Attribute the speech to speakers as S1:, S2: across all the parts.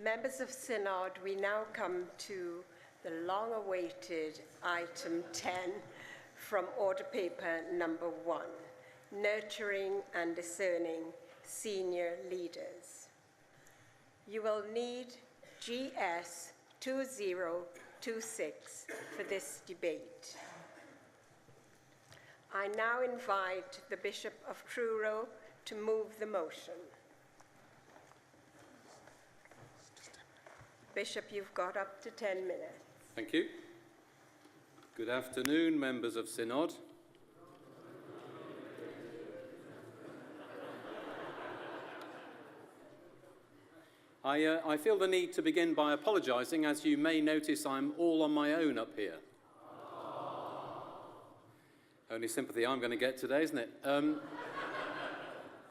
S1: Members of Synod, we now come to the long-awaited item 10 from order paper number 1, Nurturing and Discerning Senior Leaders. You will need GS 2026 for this debate. I now invite the Bishop of Truro to move the motion. Bishop, you've got up to 10 minutes.
S2: Thank you. Good afternoon, members of Synod. I feel the need to begin by apologising. As you may notice, I'm all on my own up here. Only sympathy I'm going to get today, isn't it?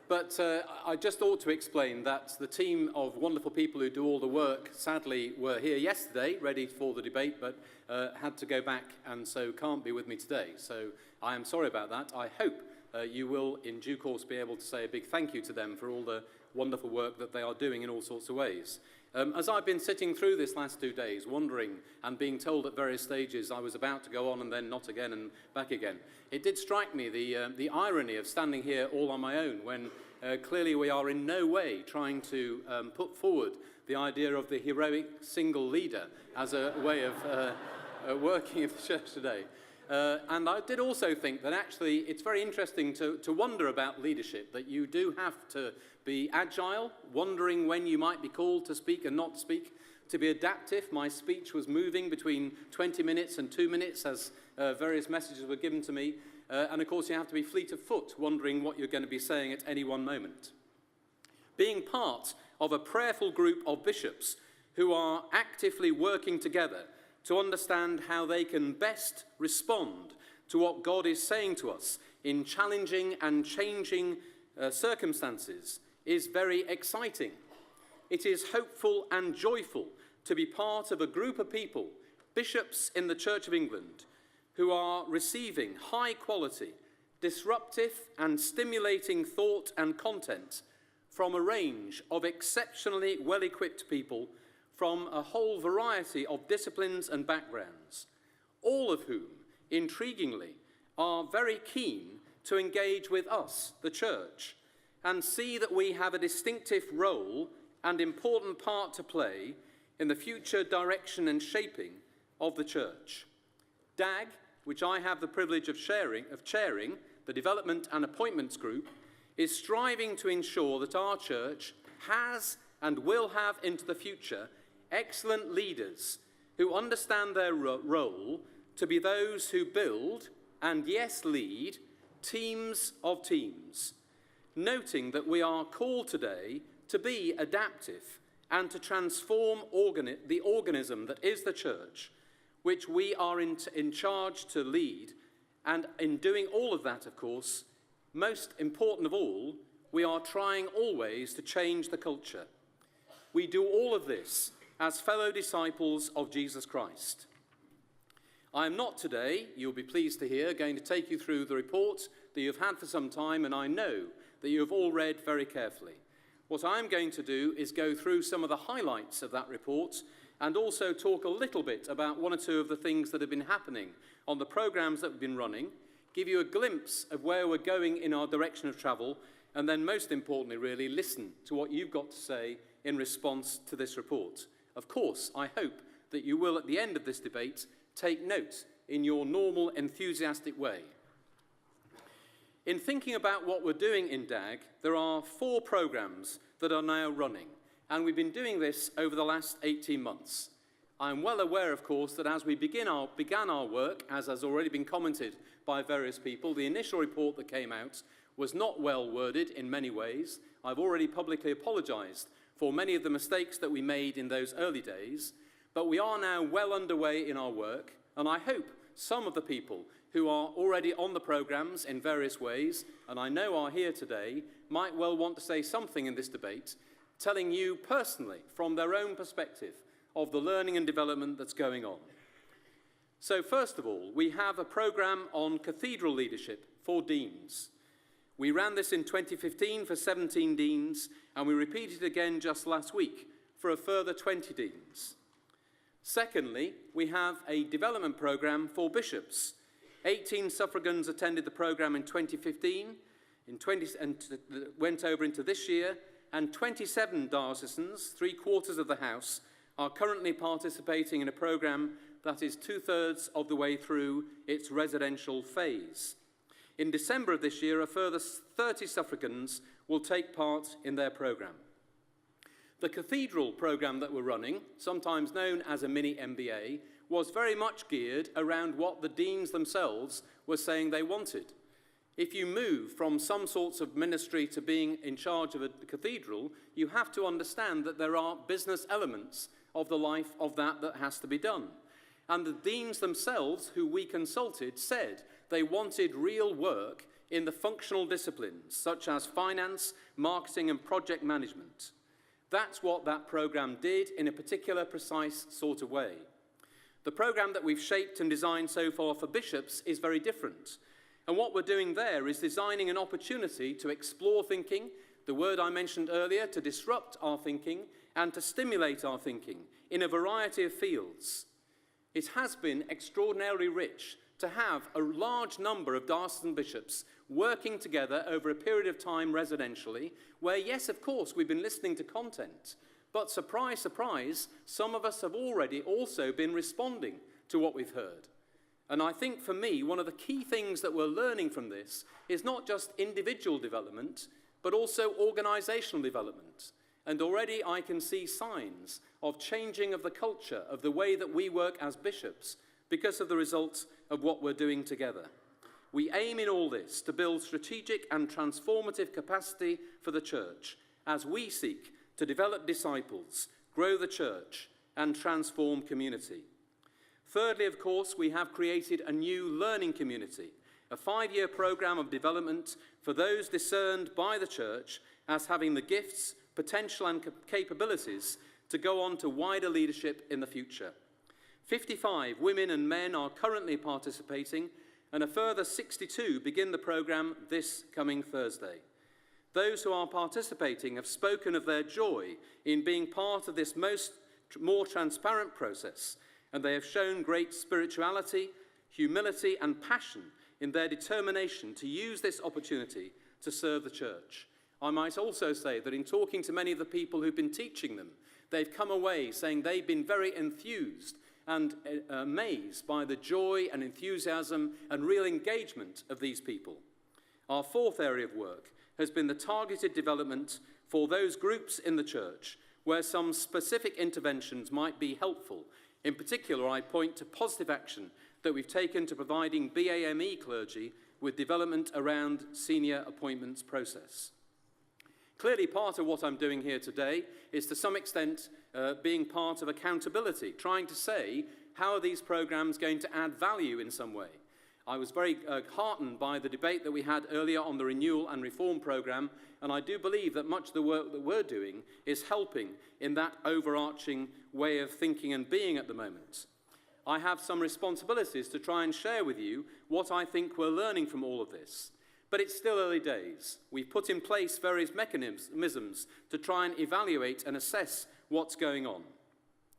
S2: But I just ought to explain that the team of wonderful people who do all the work, sadly, were here yesterday, ready for the debate, but had to go back and so can't be with me today. So I am sorry about that. I hope you will, in due course, be able to say a big thank you to them for all the wonderful work that they are doing in all sorts of ways. As I've been sitting through this last 2 days, wondering and being told at various stages I was about to go on and then not again and back again, it did strike me the irony of standing here all on my own when clearly we are in no way trying to put forward the idea of the heroic single leader as a way of working in the church today. And I did also think that actually it's very interesting to wonder about leadership, that you do have to be agile, wondering when you might be called to speak and not speak, to be adaptive. My speech was moving between 20 minutes and 2 minutes as various messages were given to me. And of course you have to be fleet of foot, wondering what you're going to be saying at any one moment. Being part of a prayerful group of bishops who are actively working together to understand how they can best respond to what God is saying to us in challenging and changing circumstances is very exciting. It is hopeful and joyful to be part of a group of people, bishops in the Church of England, who are receiving high quality, disruptive and stimulating thought and content from a range of exceptionally well-equipped people from a whole variety of disciplines and backgrounds, all of whom, intriguingly, are very keen to engage with us, the Church, and see that we have a distinctive role and important part to play in the future direction and shaping of the Church. DAG, which I have the privilege of chairing, the Development and Appointments Group, is striving to ensure that our Church has and will have into the future excellent leaders who understand their role to be those who build and, yes, lead teams of teams, noting that we are called today to be adaptive and to transform the organism that is the Church, which we are in charge to lead. And in doing all of that, of course, most important of all, we are trying always to change the culture. We do all of this as fellow disciples of Jesus Christ. I am not today, you'll be pleased to hear, going to take you through the report that you've had for some time, and I know that you have all read very carefully. What I'm going to do is go through some of the highlights of that report and also talk a little bit about one or two of the things that have been happening on the programmes that we've been running, give you a glimpse of where we're going in our direction of travel, and then most importantly, really, listen to what you've got to say in response to this report. Of course, I hope that you will, at the end of this debate, take note in your normal, enthusiastic way. In thinking about what we're doing in DAG, there are 4 programmes that are now running, and we've been doing this over the last 18 months. I'm well aware, of course, that as we began our work, as has already been commented by various people, the initial report that came out was not well worded in many ways. I've already publicly apologised for many of the mistakes that we made in those early days, but we are now well underway in our work, and I hope some of the people who are already on the programmes in various ways, and I know are here today, might well want to say something in this debate, telling you personally, from their own perspective, of the learning and development that's going on. So first of all, we have a programme on cathedral leadership for deans. We ran this in 2015 for 17 deans, and we repeated it again just last week for a further 20 deans. Secondly, we have a development programme for bishops. 18 suffragans attended the programme in 2015, and went over into this year, and 27 diocesans, 3/4 of the House, are currently participating in a programme that is 2/3 of the way through its residential phase. In December of this year, a further 30 suffragans will take part in their programme. The cathedral programme that we're running, sometimes known as a mini MBA, was very much geared around what the deans themselves were saying they wanted. If you move from some sorts of ministry to being in charge of a cathedral, you have to understand that there are business elements of the life of that has to be done. And the deans themselves, who we consulted, said they wanted real work in the functional disciplines, such as finance, marketing, and project management. That's what that programme did in a particular, precise sort of way. The programme that we've shaped and designed so far for bishops is very different. And what we're doing there is designing an opportunity to explore thinking, the word I mentioned earlier, to disrupt our thinking and to stimulate our thinking in a variety of fields. It has been extraordinarily rich to have a large number of diocesan bishops working together over a period of time residentially, where, yes, of course, we've been listening to content, but surprise, surprise, some of us have already also been responding to what we've heard. And I think for me, one of the key things that we're learning from this is not just individual development, but also organisational development. And already I can see signs of changing of the culture, of the way that we work as bishops, because of the results of what we're doing together. We aim in all this to build strategic and transformative capacity for the church as we seek to develop disciples, grow the church, and transform community. Thirdly, of course, we have created a new learning community, a 5-year programme of development for those discerned by the church as having the gifts, potential and capabilities to go on to wider leadership in the future. 55 women and men are currently participating, and a further 62 begin the programme this coming Thursday. Those who are participating have spoken of their joy in being part of this more transparent process, and they have shown great spirituality, humility, and passion in their determination to use this opportunity to serve the church. I might also say that in talking to many of the people who've been teaching them, they've come away saying they've been very enthused and amazed by the joy and enthusiasm and real engagement of these people. Our fourth area of work has been the targeted development for those groups in the church where some specific interventions might be helpful. In particular, I point to positive action that we've taken to providing BAME clergy with development around senior appointments process. Clearly, part of what I'm doing here today is to some extent being part of accountability, trying to say, how are these programs going to add value in some way? I was very heartened by the debate that we had earlier on the Renewal and Reform programme, and I do believe that much of the work that we're doing is helping in that overarching way of thinking and being at the moment. I have some responsibilities to try and share with you what I think we're learning from all of this. But it's still early days. We've put in place various mechanisms to try and evaluate and assess what's going on.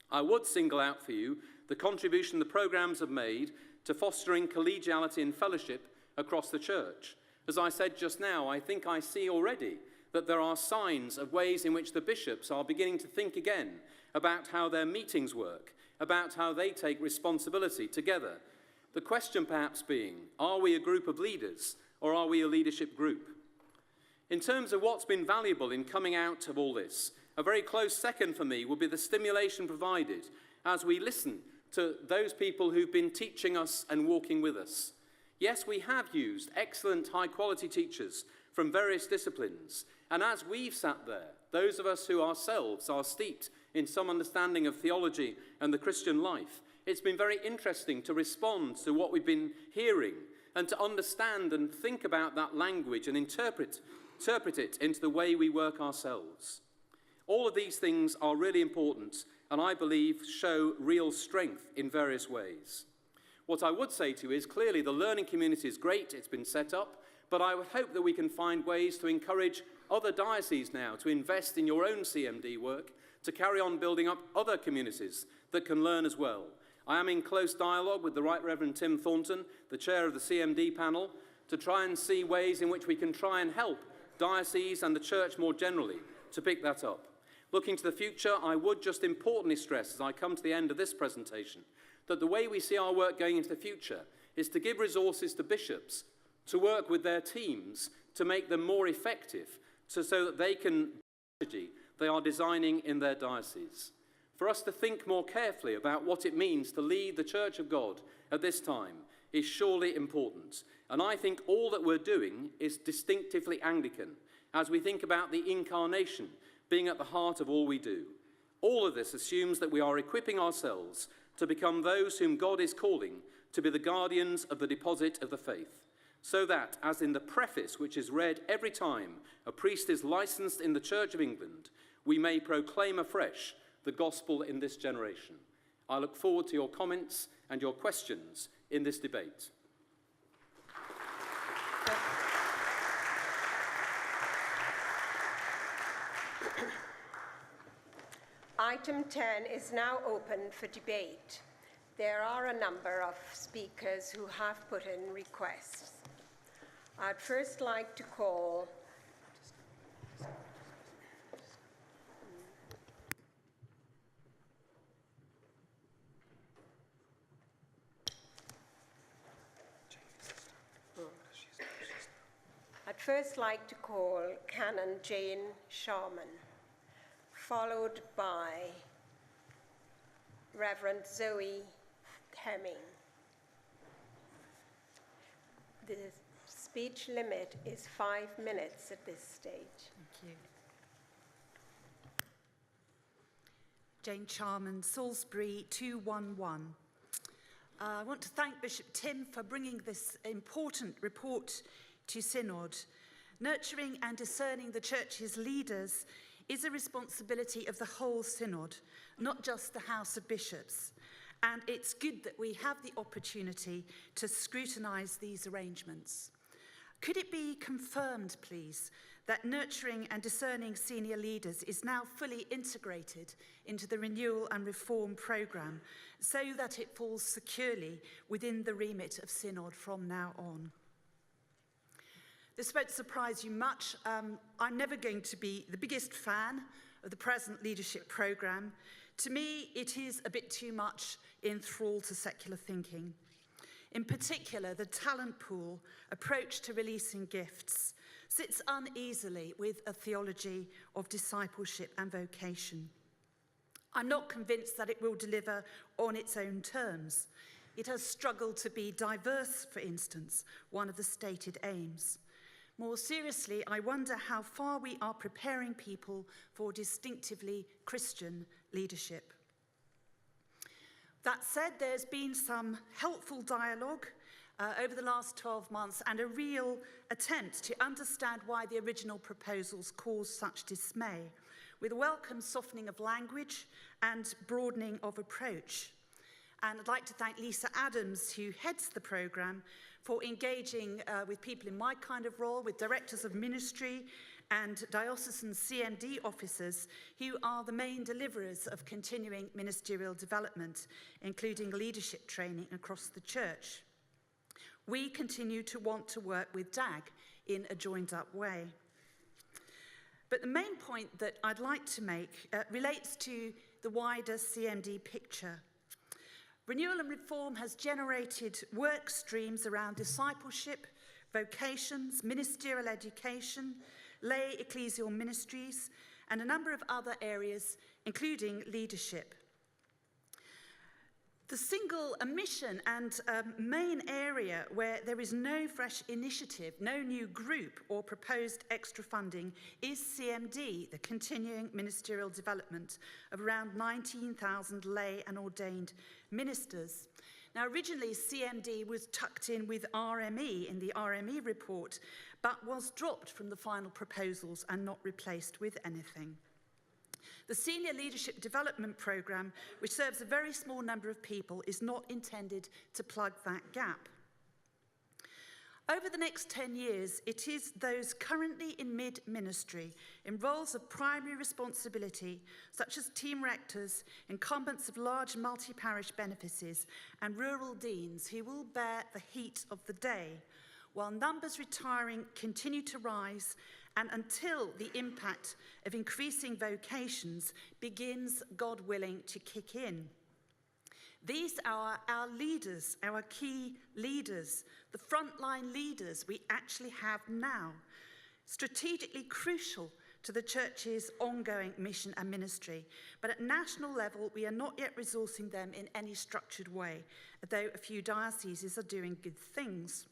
S2: I would single out for you the contribution the programmes have made to fostering collegiality and fellowship across the church. As I said just now, I think I see already that there are signs of ways in which the bishops are beginning to think again about how their meetings work, about how they take responsibility together. The question perhaps being, are we a group of leaders or are we a leadership group? In terms of what's been valuable in coming out of all this, a very close second for me would be the stimulation provided as we listen to those people who've been teaching us and walking with us. Yes, we have used excellent high-quality teachers from various disciplines, and as we've sat there, those of us who ourselves are steeped in some understanding of theology and the Christian life, it's been very interesting to respond to what we've been hearing and to understand and think about that language and interpret it into the way we work ourselves. All of these things are really important and I believe show real strength in various ways. What I would say to you is clearly the learning community is great, it's been set up, but I would hope that we can find ways to encourage other dioceses now to invest in your own CMD work, to carry on building up other communities that can learn as well. I am in close dialogue with the Right Reverend Tim Thornton, the chair of the CMD panel, to try and see ways in which we can try and help dioceses and the church more generally to pick that up. Looking to the future, I would just importantly stress, as I come to the end of this presentation, that the way we see our work going into the future is to give resources to bishops to work with their teams to make them more effective so that they can they are designing in their dioceses. For us to think more carefully about what it means to lead the Church of God at this time is surely important. And I think all that we're doing is distinctively Anglican as we think about the incarnation being at the heart of all we do. All of this assumes that we are equipping ourselves to become those whom God is calling to be the guardians of the deposit of the faith, so that, as in the preface which is read every time a priest is licensed in the Church of England, we may proclaim afresh the gospel in this generation. I look forward to your comments and your questions in this debate.
S1: Item 10 is now open for debate. There are a number of speakers who have put in requests. I'd first like to call Canon Jane Sharman, followed by Reverend Zoe Hemming. The speech limit is 5 minutes at this stage.
S3: Thank you. Jane Sharman, Salisbury 211. I want to thank Bishop Tim for bringing this important report to Synod. Nurturing and discerning the Church's leaders is a responsibility of the whole Synod, not just the House of Bishops. And it's good that we have the opportunity to scrutinise these arrangements. Could it be confirmed, please, that nurturing and discerning senior leaders is now fully integrated into the Renewal and Reform programme so that it falls securely within the remit of Synod from now on? This won't surprise you much. I'm never going to be the biggest fan of the present leadership programme. To me, it is a bit too much in thrall to secular thinking. In particular, the talent pool approach to releasing gifts sits uneasily with a theology of discipleship and vocation. I'm not convinced that it will deliver on its own terms. It has struggled to be diverse, for instance, one of the stated aims. More seriously, I wonder how far we are preparing people for distinctively Christian leadership. That said, there's been some helpful dialogue over the last 12 months and a real attempt to understand why the original proposals caused such dismay, with a welcome softening of language and broadening of approach. And I'd like to thank Lisa Adams, who heads the programme, for engaging with people in my kind of role, with directors of ministry and diocesan CMD officers, who are the main deliverers of continuing ministerial development, including leadership training across the church. We continue to want to work with DAG in a joined-up way. But the main point that I'd like to make relates to the wider CMD picture. Renewal and Reform has generated work streams around discipleship, vocations, ministerial education, lay ecclesial ministries, and a number of other areas, including leadership. The single omission and main area where there is no fresh initiative, no new group or proposed extra funding is CMD, the continuing ministerial development of around 19,000 lay and ordained ministers. Now, originally, CMD was tucked in with RME in the RME report, but was dropped from the final proposals and not replaced with anything. The Senior Leadership Development Programme, which serves a very small number of people, is not intended to plug that gap. Over the next 10 years, it is those currently in mid-ministry, in roles of primary responsibility, such as team rectors, incumbents of large multi-parish benefices, and rural deans, who will bear the heat of the day, while numbers retiring continue to rise, and until the impact of increasing vocations begins, God willing, to kick in. These are our leaders, our key leaders, the frontline leaders we actually have now, strategically crucial to the church's ongoing mission and ministry. But at national level, we are not yet resourcing them in any structured way, though a few dioceses are doing good things.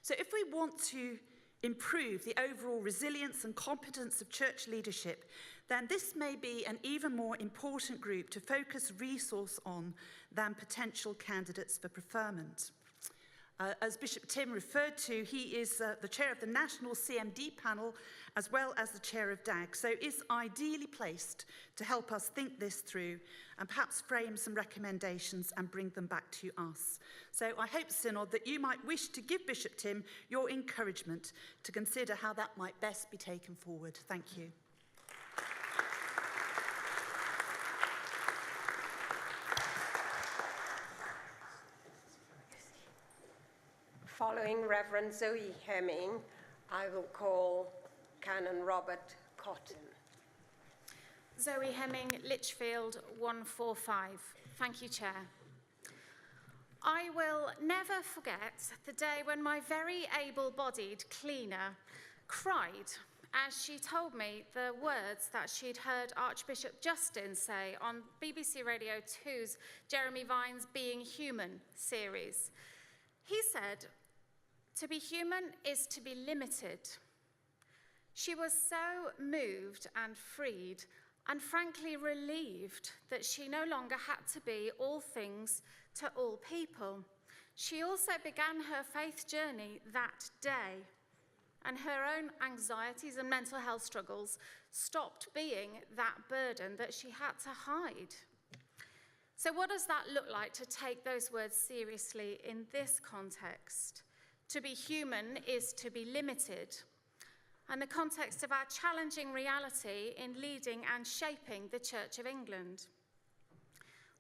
S3: So if we want to improve the overall resilience and competence of church leadership, then this may be an even more important group to focus resource on than potential candidates for preferment. As Bishop Tim referred to, he is the chair of the National CMD panel as well as the chair of DAG, so is ideally placed to help us think this through and perhaps frame some recommendations and bring them back to us. So I hope, Synod, that you might wish to give Bishop Tim your encouragement to consider how that might best be taken forward. Thank you.
S1: Following Reverend Zoe Hemming, I will call Canon Robert Cotton.
S4: Zoe Hemming, Lichfield 145. Thank you, Chair. I will never forget the day when my very able-bodied cleaner cried as she told me the words that she'd heard Archbishop Justin say on BBC Radio 2's Jeremy Vine's Being Human series. He said, "To be human is to be limited." She was so moved and freed and frankly relieved that she no longer had to be all things to all people. She also began her faith journey that day, and her own anxieties and mental health struggles stopped being that burden that she had to hide. So what does that look like to take those words seriously in this context? To be human is to be limited, and the context of our challenging reality in leading and shaping the Church of England.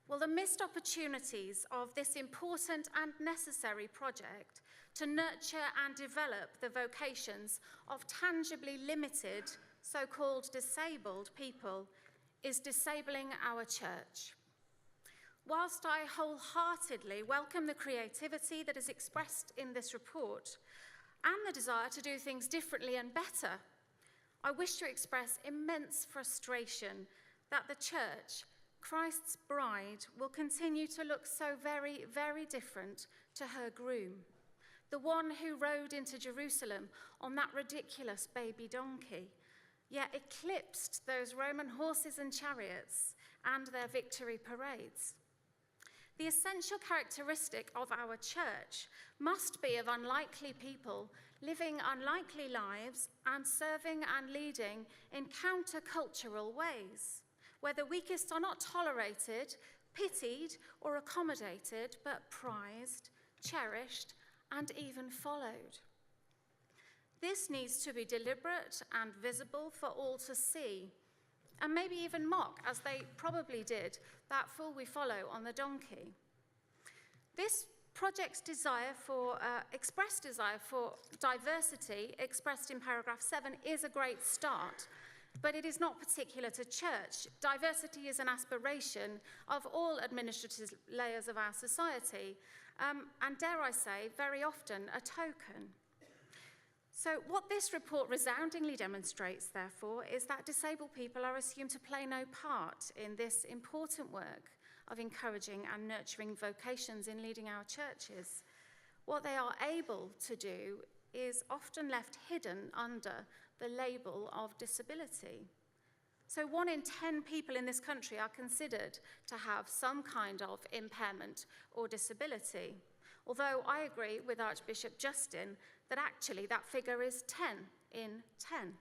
S4: Well, the missed opportunities of this important and necessary project to nurture and develop the vocations of tangibly limited, so-called disabled people is disabling our church. Whilst I wholeheartedly welcome the creativity that is expressed in this report and the desire to do things differently and better, I wish to express immense frustration that the church, Christ's bride, will continue to look so very, very different to her groom, the one who rode into Jerusalem on that ridiculous baby donkey, yet eclipsed those Roman horses and chariots and their victory parades. The essential characteristic of our church must be of unlikely people living unlikely lives and serving and leading in countercultural ways, where the weakest are not tolerated, pitied, or accommodated, but prized, cherished, and even followed. This needs to be deliberate and visible for all to see, and maybe even mock, as they probably did, that fool we follow on the donkey. This project's expressed desire for diversity, expressed in paragraph 7, is a great start, but it is not particular to church. Diversity is an aspiration of all administrative layers of our society, and dare I say, very often a token. So what this report resoundingly demonstrates, therefore, is that disabled people are assumed to play no part in this important work of encouraging and nurturing vocations in leading our churches. What they are able to do is often left hidden under the label of disability. So 1 in 10 people in this country are considered to have some kind of impairment or disability, although I agree with Archbishop Justin that actually that figure is 10 in 10.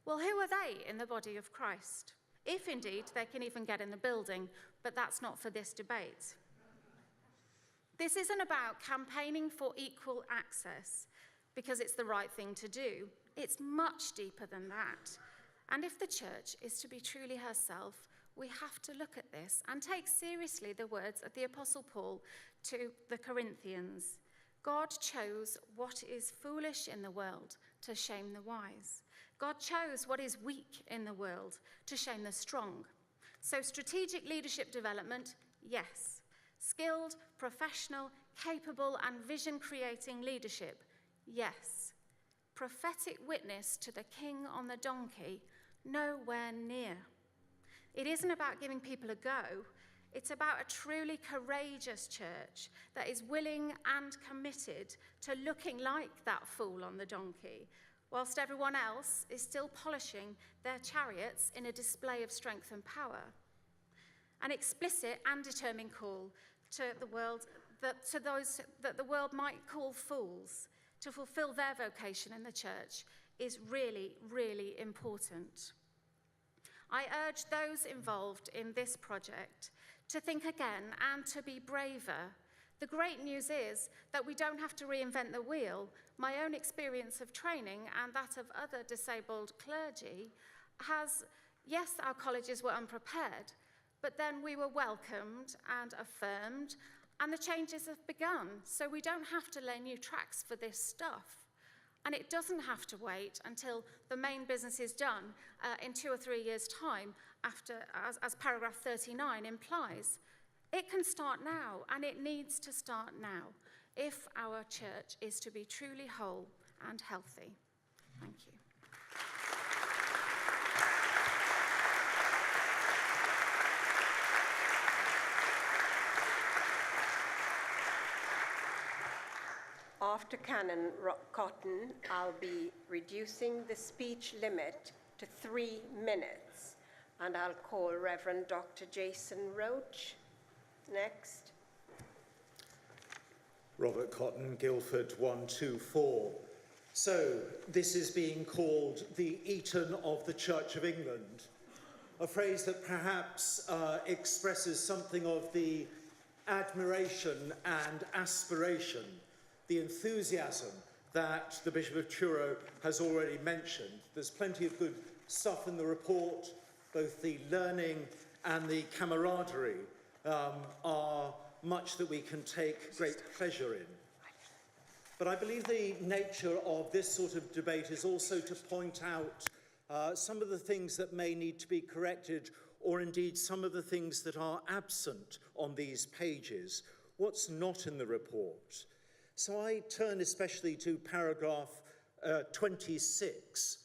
S4: Well, who are they in the body of Christ? If indeed they can even get in the building, but that's not for this debate. This isn't about campaigning for equal access because it's the right thing to do. It's much deeper than that. And if the church is to be truly herself, we have to look at this and take seriously the words of the Apostle Paul to the Corinthians. God chose what is foolish in the world to shame the wise. God chose what is weak in the world to shame the strong. So strategic leadership development, yes. Skilled, professional, capable, and vision-creating leadership, yes. Prophetic witness to the king on the donkey, nowhere near. It isn't about giving people a go. It's about a truly courageous church that is willing and committed to looking like that fool on the donkey, whilst everyone else is still polishing their chariots in a display of strength and power. An explicit and determined call to the world, to those that the world might call fools, to fulfill their vocation in the church is really, really important. I urge those involved in this project to think again and to be braver. The great news is that we don't have to reinvent the wheel. My own experience of training and that of other disabled clergy has, yes, our colleges were unprepared, but then we were welcomed and affirmed, and the changes have begun. So we don't have to lay new tracks for this stuff. And it doesn't have to wait until the main business is done in 2 or 3 years' time, after, as paragraph 39 implies. It can start now, and it needs to start now, if our church is to be truly whole and healthy. Thank you.
S1: After Canon Cotton, I'll be reducing the speech limit to 3 minutes, and I'll call Reverend Dr. Jason Roach next.
S5: Robert Cotton, Guildford 124. So, this is being called the Eton of the Church of England, a phrase that perhaps expresses something of the admiration and aspiration, the enthusiasm that the Bishop of Truro has already mentioned. There's plenty of good stuff in the report. Both the learning and the camaraderie are much that we can take great pleasure in. But I believe the nature of this sort of debate is also to point out some of the things that may need to be corrected, or indeed some of the things that are absent on these pages, what's not in the report. So I turn especially to paragraph 26.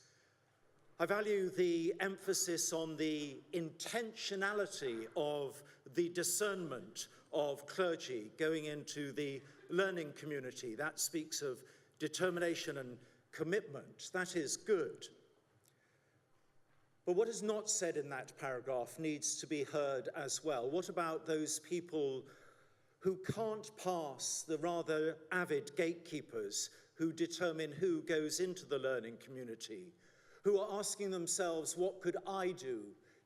S5: I value the emphasis on the intentionality of the discernment of clergy going into the learning community. That speaks of determination and commitment. That is good. But what is not said in that paragraph needs to be heard as well. What about those people who can't pass the rather avid gatekeepers who determine who goes into the learning community, who are asking themselves, what could I do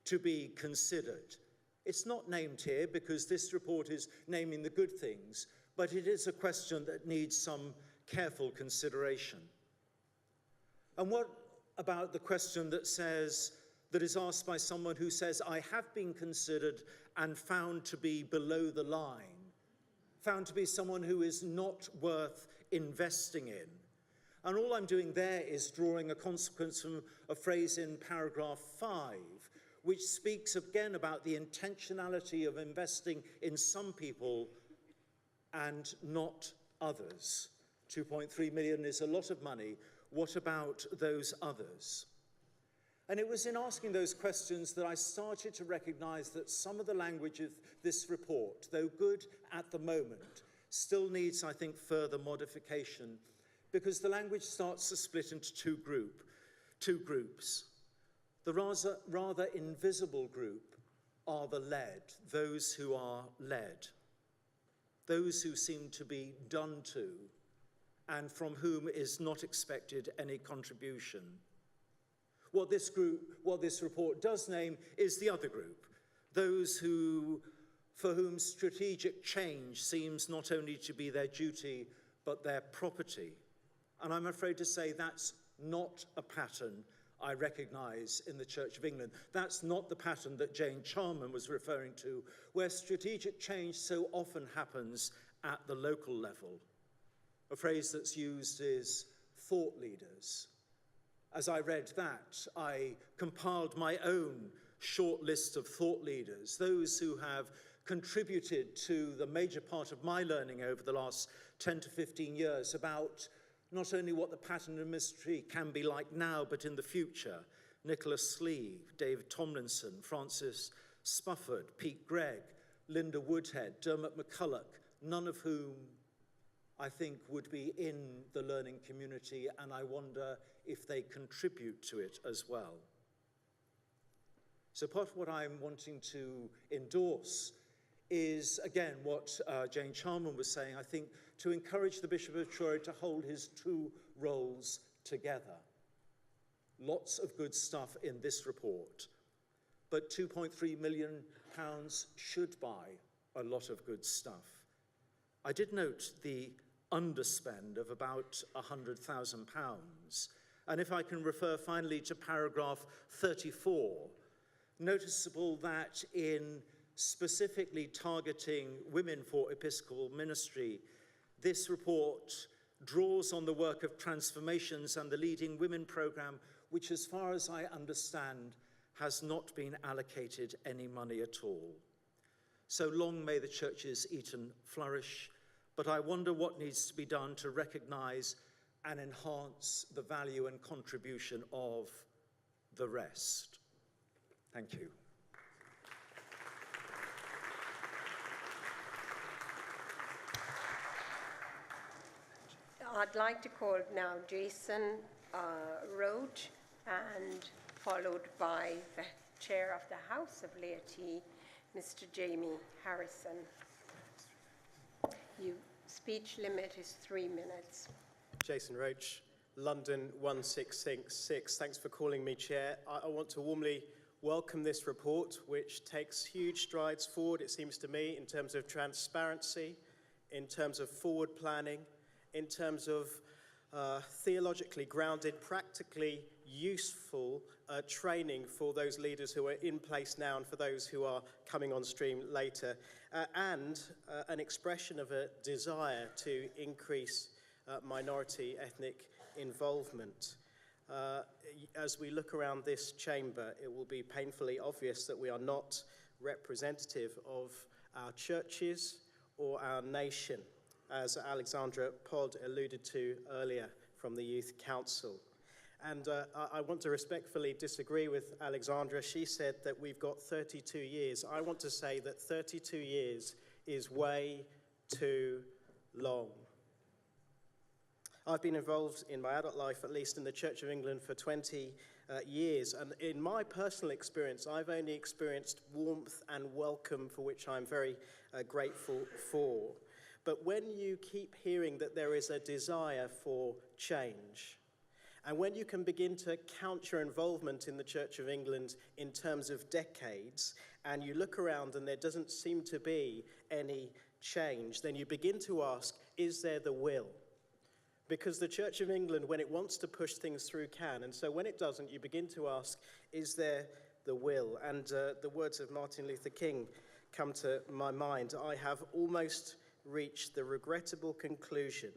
S5: to be considered? It's not named here because this report is naming the good things, but it is a question that needs some careful consideration. And what about the question that is asked by someone who says, I have been considered and found to be below the line, found to be someone who is not worth investing in? And all I'm doing there is drawing a consequence from a phrase in paragraph 5, which speaks again about the intentionality of investing in some people and not others. 2.3 million is a lot of money. What about those others? And it was in asking those questions that I started to recognize that some of the language of this report, though good at the moment, still needs, I think, further modification, because the language starts to split into two groups. The rather invisible group are the led, those who are led, those who seem to be done to, and from whom is not expected any contribution. What this report does name is the other group, those who for whom strategic change seems not only to be their duty, but their property. And I'm afraid to say that's not a pattern I recognise in the Church of England. That's not the pattern that Jane Charman was referring to, where strategic change so often happens at the local level. A phrase that's used is thought leaders. As I read that, I compiled my own short list of thought leaders, those who have contributed to the major part of my learning over the last 10 to 15 years about not only what the pattern of ministry can be like now, but in the future. Nicholas Sleeve, David Tomlinson, Francis Spufford, Pete Gregg, Linda Woodhead, Dermot McCulloch, none of whom I think would be in the learning community, and I wonder if they contribute to it as well. So part of what I'm wanting to endorse is, again, what Jane Charman was saying, I think, to encourage the Bishop of Truro to hold his two roles together. Lots of good stuff in this report, but £2.3 million should buy a lot of good stuff. I did note the underspend of about £100,000, and if I can refer finally to paragraph 34, noticeable that in specifically targeting women for episcopal ministry, this report draws on the work of Transformations and the Leading Women programme, which, as far as I understand, has not been allocated any money at all. So long may the churches eat and flourish, but I wonder what needs to be done to recognise and enhance the value and contribution of the rest. Thank you.
S1: I'd like to call now Jason Roach, and followed by the Chair of the House of Laity, Mr. Jamie Harrison. Your speech limit is 3 minutes.
S6: Jason Roach, London 1666. Thanks for calling me Chair. I want to warmly welcome this report, which takes huge strides forward, it seems to me, in terms of transparency, in terms of forward planning, in terms of theologically grounded, practically useful training for those leaders who are in place now and for those who are coming on stream later, and an expression of a desire to increase minority ethnic involvement. As we look around this chamber, it will be painfully obvious that we are not representative of our churches or our nation, as Alexandra Pod alluded to earlier from the Youth Council. And I want to respectfully disagree with Alexandra. She said that we've got 32 years. I want to say that 32 years is way too long. I've been involved in my adult life, at least in the Church of England, for 20 years. And in my personal experience, I've only experienced warmth and welcome, for which I'm very grateful for. But when you keep hearing that there is a desire for change, and when you can begin to count your involvement in the Church of England in terms of decades, and you look around and there doesn't seem to be any change, then you begin to ask, is there the will? Because the Church of England, when it wants to push things through, can. And so when it doesn't, you begin to ask, is there the will? And the words of Martin Luther King come to my mind. I have almost reached the regrettable conclusion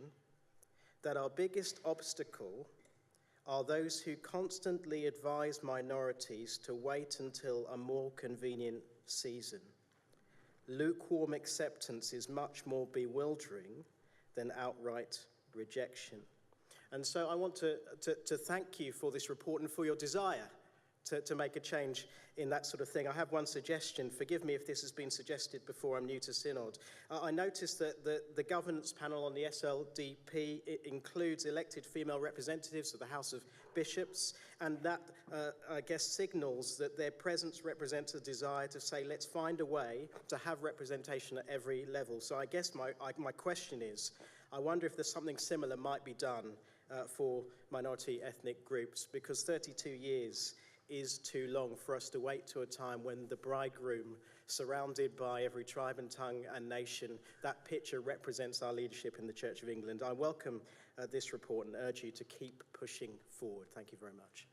S6: that our biggest obstacle are those who constantly advise minorities to wait until a more convenient season. Lukewarm acceptance is much more bewildering than outright rejection. And so I want to thank you for this report and for your desire to make a change in that sort of thing. I have one suggestion. Forgive me if this has been suggested before. I'm new to Synod. I noticed that the governance panel on the SLDP includes elected female representatives of the House of Bishops, and that, I guess, signals that their presence represents a desire to say, let's find a way to have representation at every level. So I guess my question is, I wonder if there's something similar might be done for minority ethnic groups, because 32 years is too long for us to wait to a time when the bridegroom surrounded by every tribe and tongue and nation. That picture represents our leadership in the Church of England. I welcome this report and urge you to keep pushing forward. Thank you very much.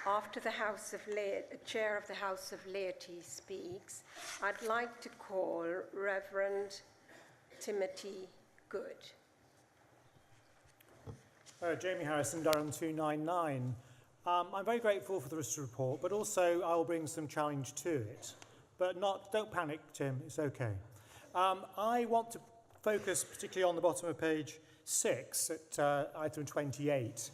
S1: After the Chair of the House of Laity speaks, I'd like to call Reverend Timothy Good.
S7: Jamie Harrison, Durham 299. I'm very grateful for this report, but also I will bring some challenge to it. But don't panic, Tim, it's okay. I want to focus particularly on the bottom of page 6 at item 28.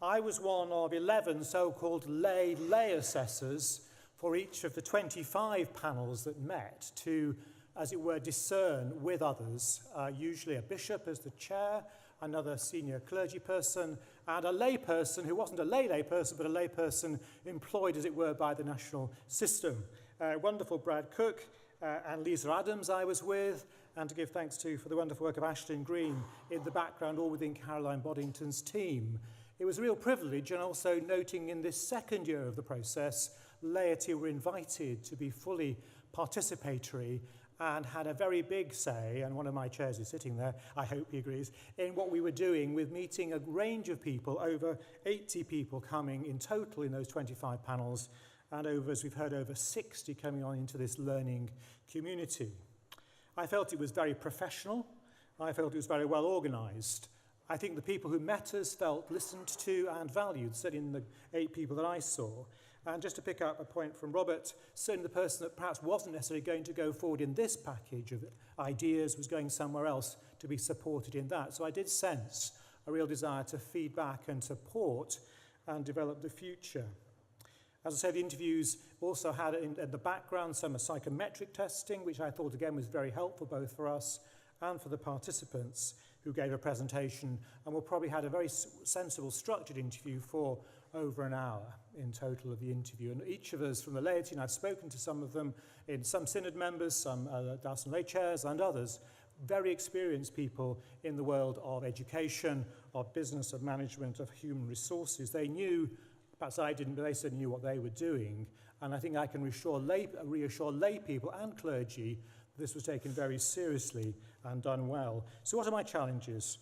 S7: I was one of 11 so-called lay assessors for each of the 25 panels that met to, as it were, discern with others, usually a bishop as the chair, another senior clergy person, and a lay person who wasn't a lay person, but a lay person employed, as it were, by the national system. Wonderful Brad Cook and Lisa Adams I was with, and to give thanks to for the wonderful work of Ashton Green in the background, all within Caroline Boddington's team. It was a real privilege, and also noting in this second year of the process, laity were invited to be fully participatory and had a very big say, and one of my chairs is sitting there, I hope he agrees, in what we were doing with meeting a range of people, over 80 people coming in total in those 25 panels, and over, as we've heard, over 60 coming on into this learning community. I felt it was very professional. I felt it was very well organised. I think the people who met us felt listened to and valued, certainly in the 8 people that I saw. And just to pick up a point from Robert, certainly the person that perhaps wasn't necessarily going to go forward in this package of ideas was going somewhere else to be supported in that. So I did sense a real desire to feed back and support and develop the future. As I said, the interviews also had in the background some psychometric testing, which I thought again was very helpful both for us and for the participants who gave a presentation, and we probably had a very sensible, structured interview for over an hour in total of the interview. And each of us from the laity, and I've spoken to some of them, in some synod members, some Dawson lay chairs and others, very experienced people in the world of education, of business, of management, of human resources. They knew, perhaps I didn't, but they certainly knew what they were doing. And I think I can reassure lay people and clergy this was taken very seriously and done well. So what are my challenges?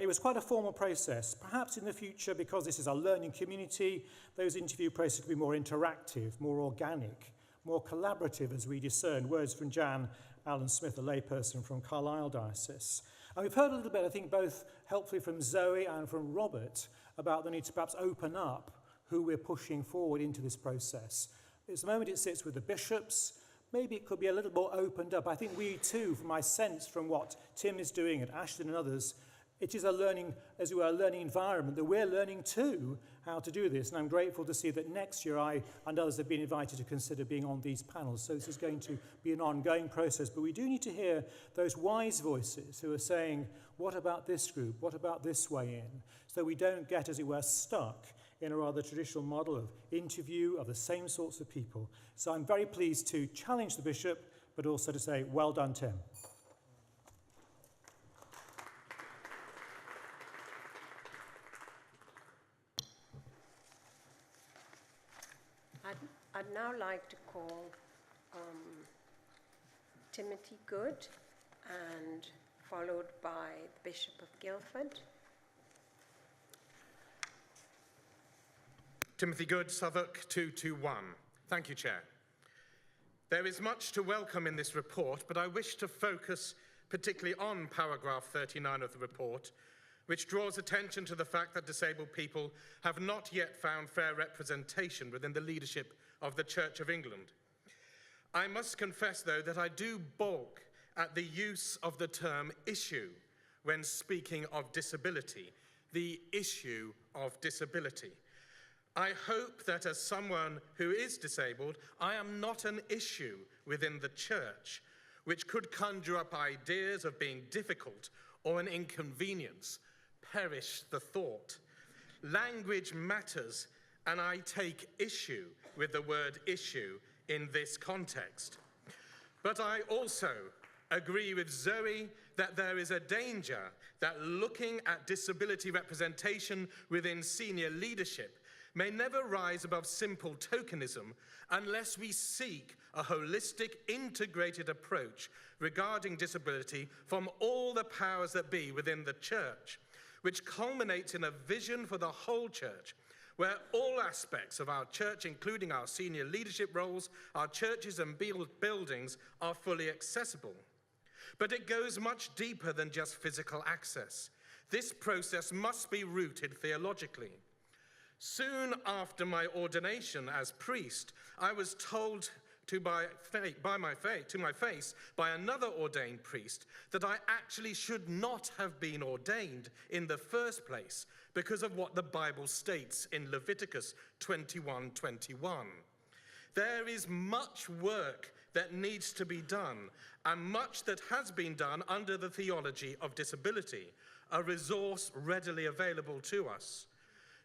S7: It was quite a formal process. Perhaps in the future, because this is a learning community, those interview processes could be more interactive, more organic, more collaborative as we discern. Words from Jan Allen Smith, a layperson from Carlisle Diocese. And we've heard a little bit, I think, both helpfully from Zoe and from Robert about the need to perhaps open up who we're pushing forward into this process. At the moment it sits with the bishops. Maybe it could be a little more opened up. I think we too, from my sense from what Tim is doing and Ashton and others, it is a learning, as it were, a learning environment that we're learning too how to do this. And I'm grateful to see that next year I and others have been invited to consider being on these panels. So this is going to be an ongoing process. But we do need to hear those wise voices who are saying, what about this group? What about this way in? So we don't get, as it were, stuck in a rather traditional model of interview of the same sorts of people. So I'm very pleased to challenge the bishop, but also to say, well done, Tim.
S1: I'd now like to call Timothy Good, and followed by the Bishop of Guildford.
S8: Timothy Good, Southwark 221. Thank you, Chair. There is much to welcome in this report, but I wish to focus particularly on paragraph 39 of the report, which draws attention to the fact that disabled people have not yet found fair representation within the leadership of the Church of England. I must confess, though, that I do balk at the use of the term issue when speaking of disability, the issue of disability. I hope that as someone who is disabled, I am not an issue within the church, which could conjure up ideas of being difficult or an inconvenience. Perish the thought. Language matters, and I take issue with the word issue in this context. But I also agree with Zoe that there is a danger that looking at disability representation within senior leadership may never rise above simple tokenism unless we seek a holistic, integrated approach regarding disability from all the powers that be within the church, which culminates in a vision for the whole church, where all aspects of our church, including our senior leadership roles, our churches and buildings, are fully accessible. But it goes much deeper than just physical access. This process must be rooted theologically. Soon after my ordination as priest, I was told to my face by another ordained priest that I actually should not have been ordained in the first place because of what the Bible states in Leviticus 21:21. There is much work that needs to be done, and much that has been done under the theology of disability, a resource readily available to us.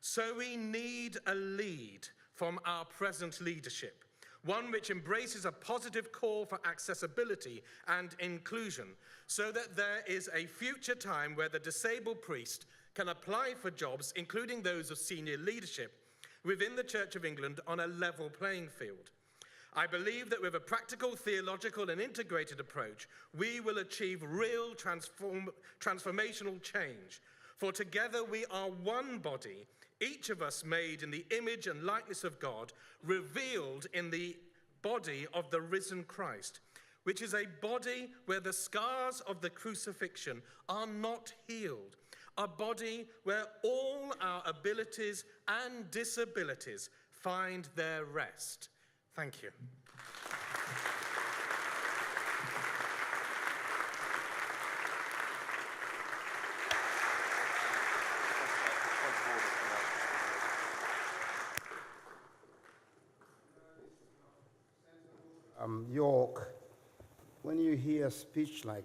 S8: So we need a lead from our present leadership, one which embraces a positive call for accessibility and inclusion, so that there is a future time where the disabled priest can apply for jobs, including those of senior leadership, within the Church of England on a level playing field. I believe that with a practical, theological, and integrated approach, we will achieve real transformational change. For together we are one body, each of us made in the image and likeness of God, revealed in the body of the risen Christ, which is a body where the scars of the crucifixion are not healed, a body where all our abilities and disabilities find their rest. Thank you.
S9: York, when you hear a speech like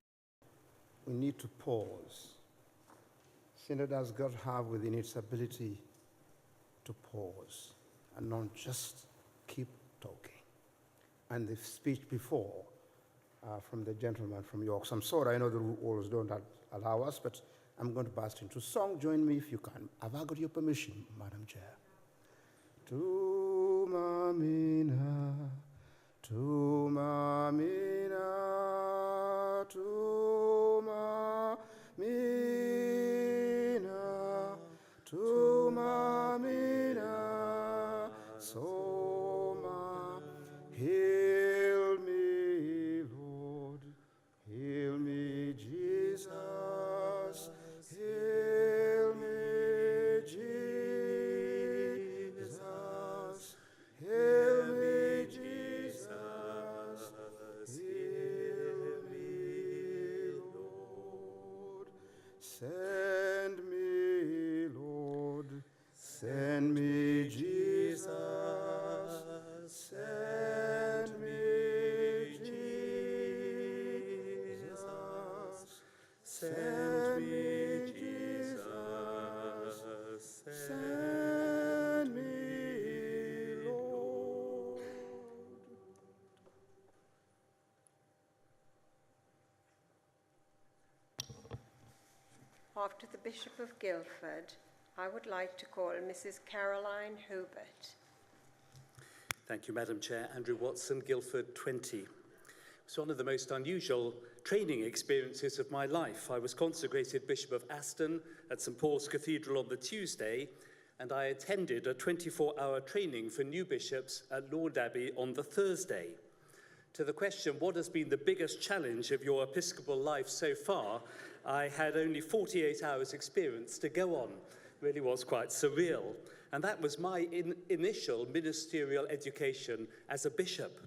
S9: we need to pause. Synod has got to have within its ability to pause and not just keep talking. And the speech before from the gentleman from York, so I'm sorry, I know the rules don't allow us, but I'm going to burst into song. Join me if you can. Have I got your permission, Madam Chair? To Mamina, to Mamina, to Mamina, to Mamina, so ma, heal me, Lord, heal me, Jesus, heal me, Jesus, heal me, Jesus, heal me, Lord, send me, Lord, send me, Jesus, send me, Jesus, send me, Jesus, send me, Lord.
S1: After the Bishop of Guildford, I would like to call Mrs. Caroline Hubert.
S10: Thank you, Madam Chair. Andrew Watson, Guildford 20. It's one of the most unusual training experiences of my life. I was consecrated Bishop of Aston at St Paul's Cathedral on the Tuesday, and I attended a 24-hour training for new bishops at Lord Abbey on the Thursday. To the question, what has been the biggest challenge of your episcopal life so far, I had only 48 hours experience to go on. Really was quite surreal. And that was my initial ministerial education as a bishop.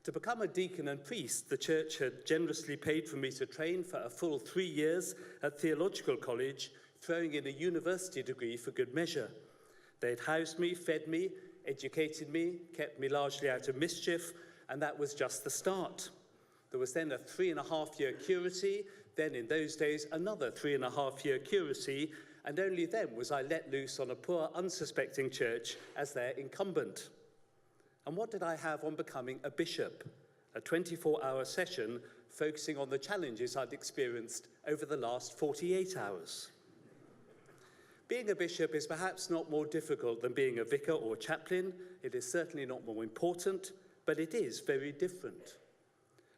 S10: To become a deacon and priest, the church had generously paid for me to train for a full 3 years at theological college, throwing in a university degree for good measure. They'd housed me, fed me, educated me, kept me largely out of mischief, and that was just the start. There was then a 3.5-year curacy, then in those days another 3.5-year curacy, and only then was I let loose on a poor, unsuspecting church as their incumbent. And what did I have on becoming a bishop? A 24-hour session focusing on the challenges I'd experienced over the last 48 hours. Being a bishop is perhaps not more difficult than being a vicar or chaplain. It is certainly not more important, but it is very different.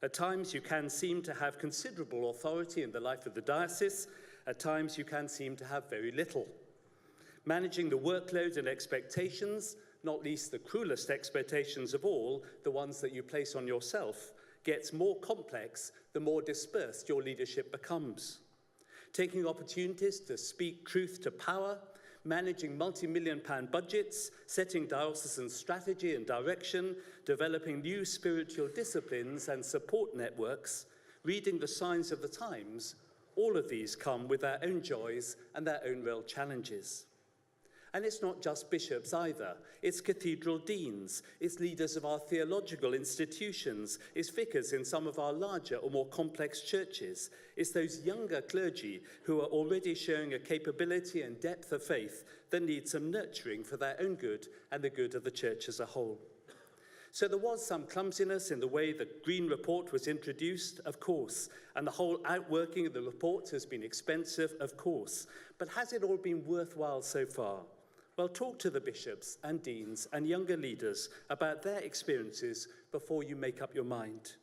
S10: At times you can seem to have considerable authority in the life of the diocese. At times you can seem to have very little. Managing the workload and expectations, not least the cruelest expectations of all, the ones that you place on yourself, gets more complex the more dispersed your leadership becomes. Taking opportunities to speak truth to power, managing multi-million-pound budgets, setting diocesan strategy and direction, developing new spiritual disciplines and support networks, reading the signs of the times, all of these come with their own joys and their own real challenges. And it's not just bishops either. It's cathedral deans, it's leaders of our theological institutions, it's vicars in some of our larger or more complex churches. It's those younger clergy who are already showing a capability and depth of faith that need some nurturing for their own good and the good of the church as a whole. So there was some clumsiness in the way the Green Report was introduced, of course, and the whole outworking of the report has been expensive, of course. But has it all been worthwhile so far? Well, talk to the bishops and deans and younger leaders about their experiences before you make up your mind.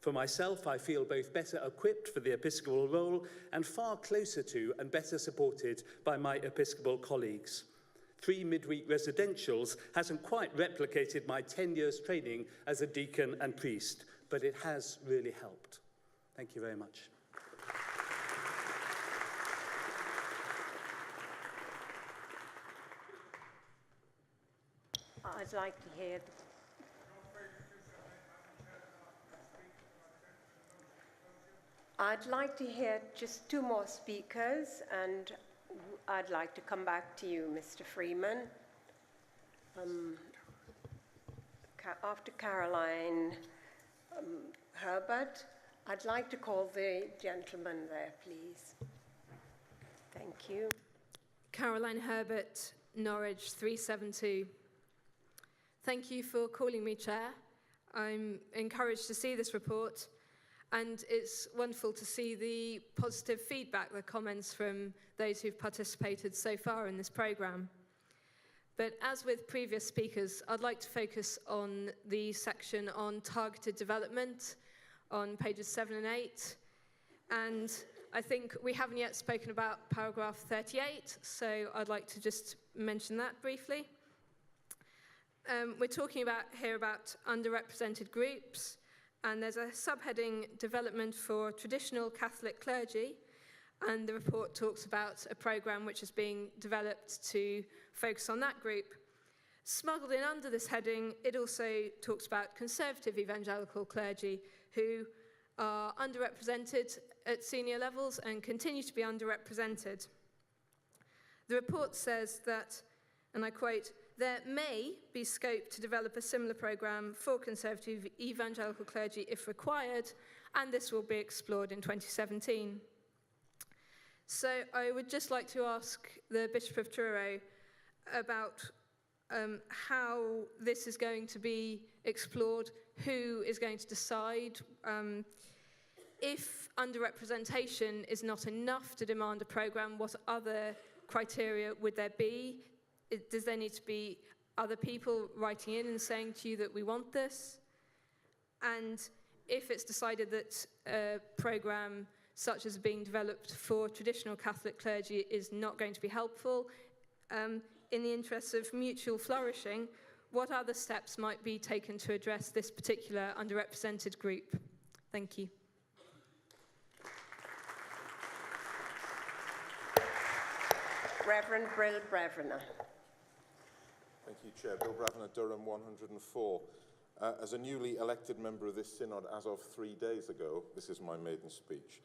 S10: For myself, I feel both better equipped for the episcopal role and far closer to and better supported by my episcopal colleagues. 3 midweek residentials hasn't quite replicated my 10 years training as a deacon and priest, but it has really helped. Thank you very much.
S1: I'd like to hear just 2 more speakers, and I'd like to come back to you, Mr. Freeman. After Caroline Herbert, I'd like to call the gentleman there, please. Thank you.
S11: Caroline Herbert, Norwich 372. Thank you for calling me Chair. I'm encouraged to see this report, and it's wonderful to see the positive feedback, the comments from those who've participated so far in this programme. But as with previous speakers, I'd like to focus on the section on targeted development on pages 7 and 8. And I think we haven't yet spoken about paragraph 38, so I'd like to just mention that briefly. We're talking here about underrepresented groups, and there's a subheading, Development for Traditional Catholic Clergy, and the report talks about a programme which is being developed to focus on that group. Smuggled in under this heading, it also talks about conservative evangelical clergy who are underrepresented at senior levels and continue to be underrepresented. The report says that, and I quote, there may be scope to develop a similar programme for conservative evangelical clergy if required, and this will be explored in 2017. So I would just like to ask the Bishop of Truro about how this is going to be explored, who is going to decide. If underrepresentation is not enough to demand a programme, what other criteria would there be? Does there need to be other people writing in and saying to you that we want this? And if it's decided that a programme such as being developed for traditional Catholic clergy is not going to be helpful, in the interests of mutual flourishing, what other steps might be taken to address this particular underrepresented group? Thank you.
S1: Reverend Brill Brevener.
S12: Thank you, Chair. Bill Brevener, Durham 104. As a newly elected member of this synod as of 3 days ago, this is my maiden speech,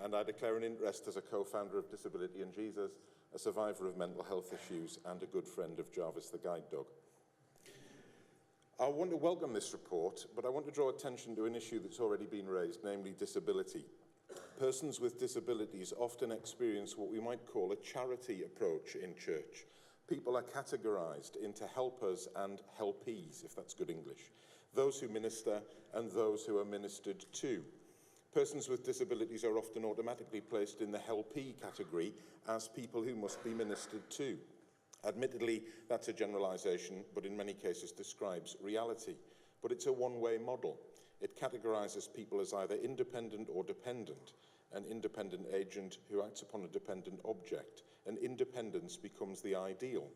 S12: and I declare an interest as a co-founder of Disability and Jesus, a survivor of mental health issues, and a good friend of Jarvis the guide dog. I want to welcome this report, but I want to draw attention to an issue that's already been raised, namely disability. Persons with disabilities often experience what we might call a charity approach in church. People are categorised into helpers and helpees, if that's good English, those who minister and those who are ministered to. Persons with disabilities are often automatically placed in the helpee category as people who must be ministered to. Admittedly, that's a generalisation, but in many cases describes reality. But it's a one-way model. It categorises people as either independent or dependent, an independent agent who acts upon a dependent object, and independence becomes the ideal.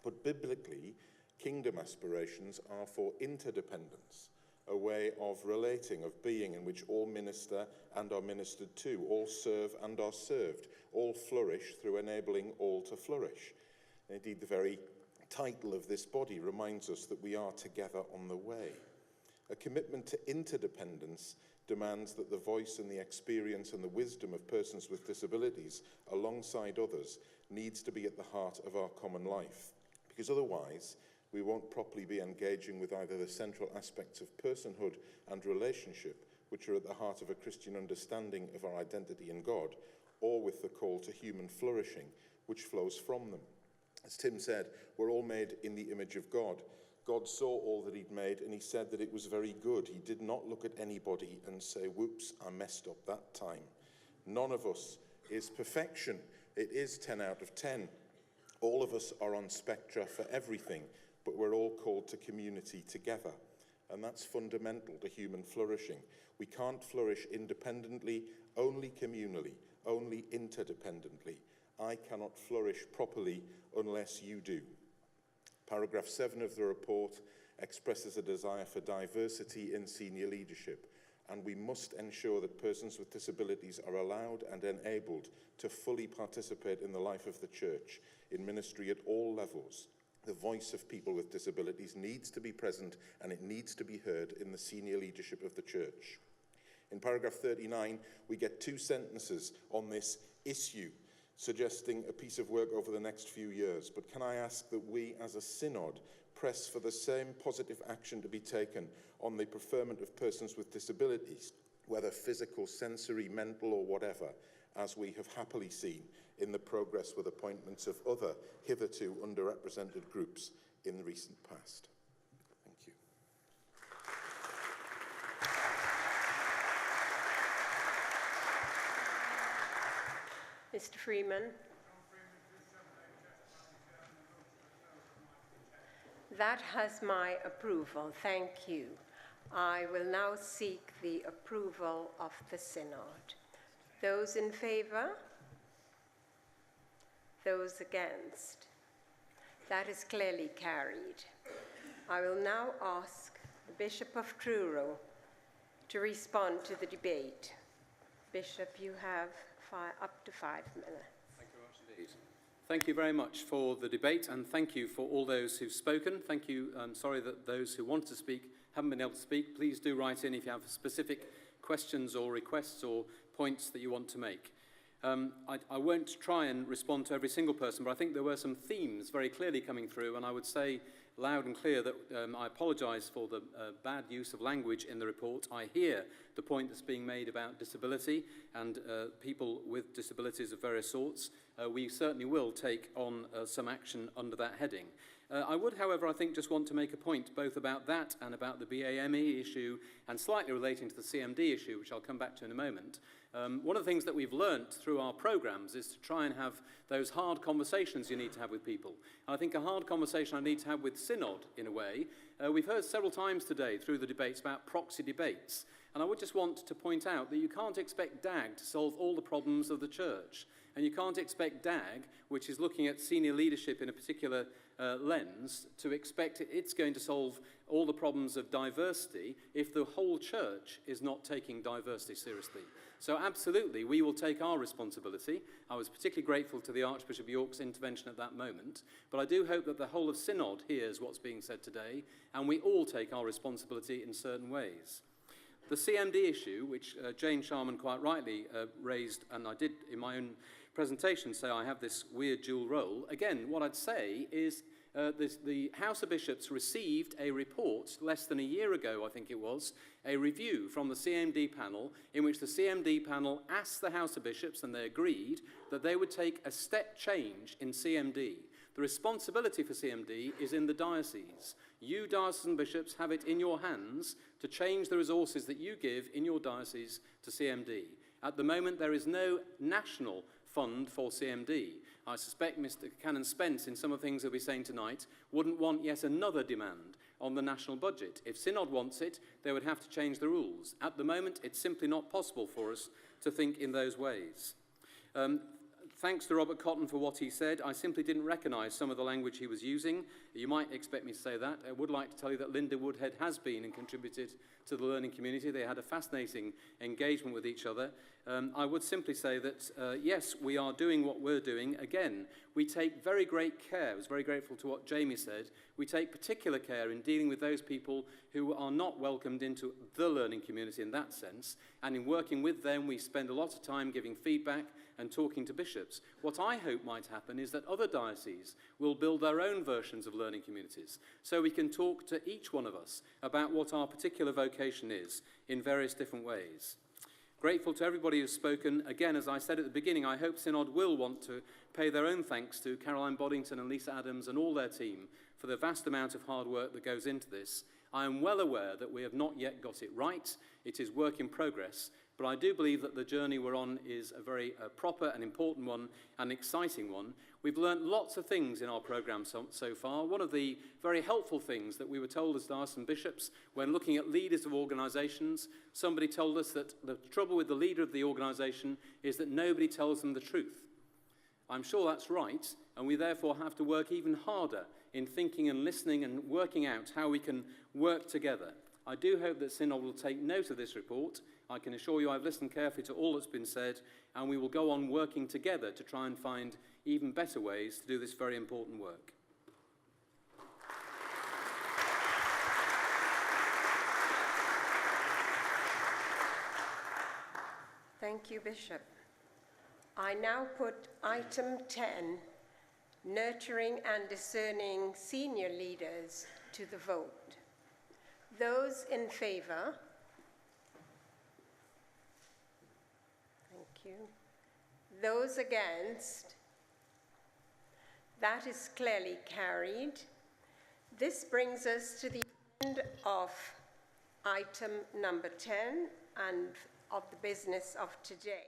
S12: But biblically, kingdom aspirations are for interdependence, a way of relating, of being, in which all minister and are ministered to, all serve and are served, all flourish through enabling all to flourish. Indeed, the very title of this body reminds us that we are together on the way. A commitment to interdependence demands that the voice and the experience and the wisdom of persons with disabilities, alongside others, needs to be at the heart of our common life, because otherwise we won't properly be engaging with either the central aspects of personhood and relationship, which are at the heart of a Christian understanding of our identity in God, or with the call to human flourishing, which flows from them. As Tim said, we're all made in the image of God. God saw all that he'd made, and he said that it was very good. He did not look at anybody and say, whoops, I messed up that time. None of us is perfection. It is 10 out of 10. All of us are on spectra for everything, but we're all called to community together. And that's fundamental to human flourishing. We can't flourish independently, only communally, only interdependently. I cannot flourish properly unless you do. Paragraph 7 of the report expresses a desire for diversity in senior leadership, and we must ensure that persons with disabilities are allowed and enabled to fully participate in the life of the church, in ministry at all levels. The voice of people with disabilities needs to be present, and it needs to be heard in the senior leadership of the church. In paragraph 39, we get 2 sentences on this issue, suggesting a piece of work over the next few years. But can I ask that we as a synod press for the same positive action to be taken on the preferment of persons with disabilities, whether physical, sensory, mental or whatever, as we have happily seen in the progress with appointments of other hitherto underrepresented groups in the recent past. Thank you.
S1: Mr. Freeman. That has my approval. Thank you. I will now seek the approval of the Synod. Those in favour? Those against? That is clearly carried. I will now ask the Bishop of Truro to respond to the debate. Bishop, you have up to 5 minutes.
S2: Thank you very much indeed. Thank you very much for the debate, and thank you for all those who've spoken. Thank you. I'm sorry that those who want to speak haven't been able to speak. Please do write in if you have specific questions or requests or points that you want to make. I won't try and respond to every single person, but I think there were some themes very clearly coming through, and I would say loud and clear that I apologise for the bad use of language in the report. I hear the point that's being made about disability and people with disabilities of various sorts. We certainly will take on some action under that heading. I would, however, I think just want to make a point both about that and about the BAME issue, and slightly relating to the CMD issue, which I'll come back to in a moment. One of the things that we've learnt through our programmes is to try and have those hard conversations you need to have with people. And I think a hard conversation I need to have with Synod, in a way. We've heard several times today through the debates about proxy debates. And I would just want to point out that you can't expect DAG to solve all the problems of the church. And you can't expect DAG, which is looking at senior leadership in a particular lens, to expect it's going to solve all the problems of diversity if the whole church is not taking diversity seriously. So absolutely, we will take our responsibility. I was particularly grateful to the Archbishop of York's intervention at that moment, but I do hope that the whole of Synod hears what's being said today, and we all take our responsibility in certain ways. The CMD issue, which Jane Sharman quite rightly raised, and I did in my own presentation say I have this weird dual role. Again, what I'd say is the House of Bishops received a report less than a year ago, I think it was, a review from the CMD panel in which the CMD panel asked the House of Bishops, and they agreed, that they would take a step change in CMD. The responsibility for CMD is in the diocese. You, diocesan bishops, have it in your hands to change the resources that you give in your diocese to CMD. At the moment, there is no national fund for CMD. I suspect Mr. Canon Spence, in some of the things he'll be saying tonight, wouldn't want yet another demand on the national budget. If Synod wants it, they would have to change the rules. At the moment, it's simply not possible for us to think in those ways. Thanks to Robert Cotton for what he said. I simply didn't recognise some of the language he was using. You might expect me to say that. I would like to tell you that Linda Woodhead has been and contributed to the learning community. They had a fascinating engagement with each other. I would simply say that, yes, we are doing what we're doing. Again, we take very great care. I was very grateful to what Jamie said. We take particular care in dealing with those people who are not welcomed into the learning community in that sense. And in working with them, we spend a lot of time giving feedback and talking to bishops. What I hope might happen is that other dioceses will build their own versions of learning communities, so we can talk to each one of us about what our particular vocation is in various different ways. Grateful to everybody who's spoken. Again, as I said at the beginning, I hope Synod will want to pay their own thanks to Caroline Boddington and Lisa Adams and all their team for the vast amount of hard work that goes into this. I am well aware that we have not yet got it right. It is work in progress. But I do believe that the journey we're on is a very proper and important one, and exciting one. We've learnt lots of things in our programme so far. One of the very helpful things that we were told as diocesan bishops when looking at leaders of organisations, somebody told us that the trouble with the leader of the organisation is that nobody tells them the truth. I'm sure that's right, and we therefore have to work even harder in thinking and listening and working out how we can work together. I do hope that Synod will take note of this report. I can assure you I've listened carefully to all that's been said, and we will go on working together to try and find even better ways to do this very important work.
S1: Thank you, Bishop. I now put item 10, nurturing and discerning senior leaders, to the vote. Those in favour? Thank you. Those against? That is clearly carried. This brings us to the end of item number 10 and of the business of today.